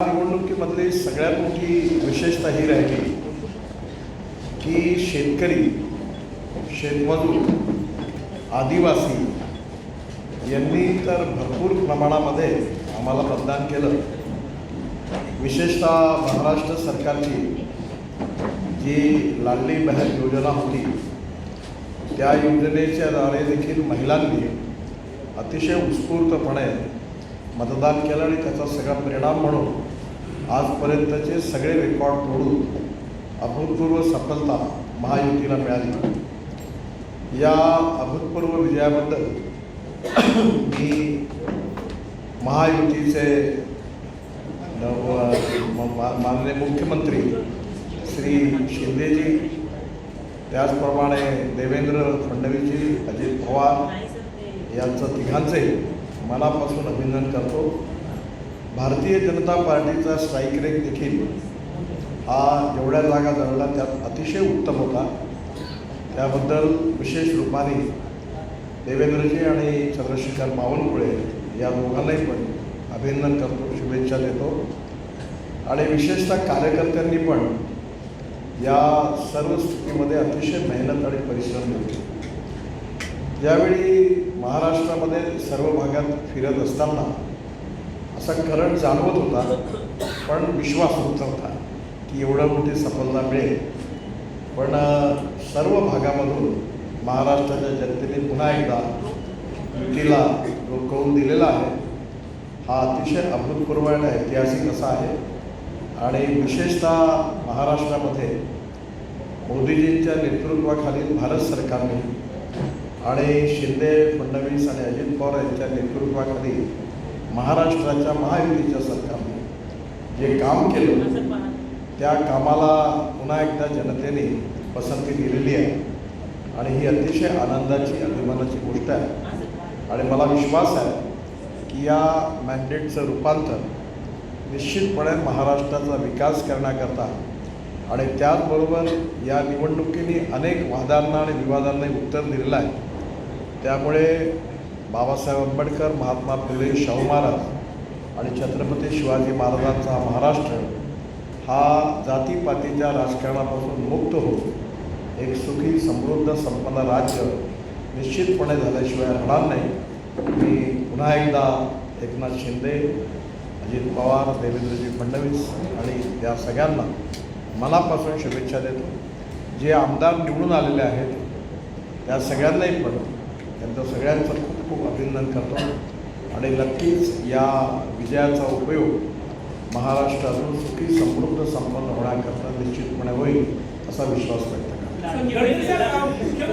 निवडणुकीमधली सगळ्यात मोठी विशेषता ही राहिली की शेतकरी, शेतमजूर, आदिवासी यांनी तर भरपूर प्रमाणामध्ये आम्हाला मतदान केलं. विशेषतः महाराष्ट्र सरकारची जी लाडली बहन योजना होती त्या योजनेच्या द्वारे देखील महिलांनी अतिशय उत्स्फूर्तपणे मतदान केलं आणि त्याचा सगळा परिणाम म्हणून आजपर्यंतचे सगळे रेकॉर्ड तोडून अभूतपूर्व सफलता महायुतीला मिळाली. या अभूतपूर्व विजयाबद्दल मी महायुतीचे माननीय मुख्यमंत्री श्री शिंदेजी, त्याचप्रमाणे देवेंद्र फडणवीसजी, अजित पवार यांचं तिघांचे मनापासून अभिनंदन करतो. भारतीय जनता पार्टीचा स्ट्राईक रेट देखील हा जेवढ्या जागा जळला त्यात अतिशय उत्तम होता. त्याबद्दल विशेष रूपाने देवेंद्रजी आणि चंद्रशेखर बावनकुळे या दोघांनाही पण अभिनंदन करतो, शुभेच्छा देतो. आणि विशेषतः कार्यकर्त्यांनी पण या सर्व स्थितीमध्ये अतिशय मेहनत आणि परिश्रम घेतले. ज्यावेळी महाराष्ट्रामध्ये सर्व भागात फिरत असताना असा करंट जाणवत होता, पण विश्वास होत नव्हता की एवढं मोठी सफलता मिळेल. पण सर्व भागामधून महाराष्ट्राच्या जनतेने पुन्हा एकदा युतीला जो कौल दिलेला आहे हा अतिशय अभूतपूर्व आणि ऐतिहासिक असा आहे. आणि विशेषतः महाराष्ट्रामध्ये मोदीजींच्या नेतृत्वाखालील भारत सरकारने आणि शिंदे, फडणवीस आणि अजित पवार यांच्या नेतृत्वाखाली महाराष्ट्राच्या महायुतीच्या सरकारने जे काम केलं त्या कामाला पुन्हा एकदा जनतेने पसंती दिलेली आहे. आणि ही अतिशय आनंदाची, अभिमानाची गोष्ट आहे. आणि मला विश्वास आहे की या मॅन्डेटचं रूपांतर निश्चितपणे महाराष्ट्राचा विकास करण्याकरता आणि त्याचबरोबर या निवडणुकीने अनेक वादांना आणि विवादांना उत्तर दिलेलं आहे. त्यामुळे बाबासाहेब आंबेडकर, महात्मा फुले, शाहू महाराज आणि छत्रपती शिवाजी महाराजांचा महाराष्ट्र हा जातीपातीच्या राजकारणापासून मुक्त होऊन एक सुखी, समृद्ध, संपन्न राज्य निश्चितपणे झाल्याशिवाय राहणार नाही. मी पुन्हा एकदा एकनाथ शिंदे, अजित पवार, देवेंद्रजी फडणवीस आणि या सगळ्यांना मनापासून शुभेच्छा देतो. जे आमदार निवडून आलेले आहेत त्या सगळ्यांनाही पण त्यांचं सगळ्यांचं खूप खूप अभिनंदन करतो. आणि नक्कीच या विजयाचा उपयोग महाराष्ट्रातून सुखी, समृद्ध, संपन्न होण्याकरता निश्चितपणे होईल असा विश्वास व्यक्त करतो.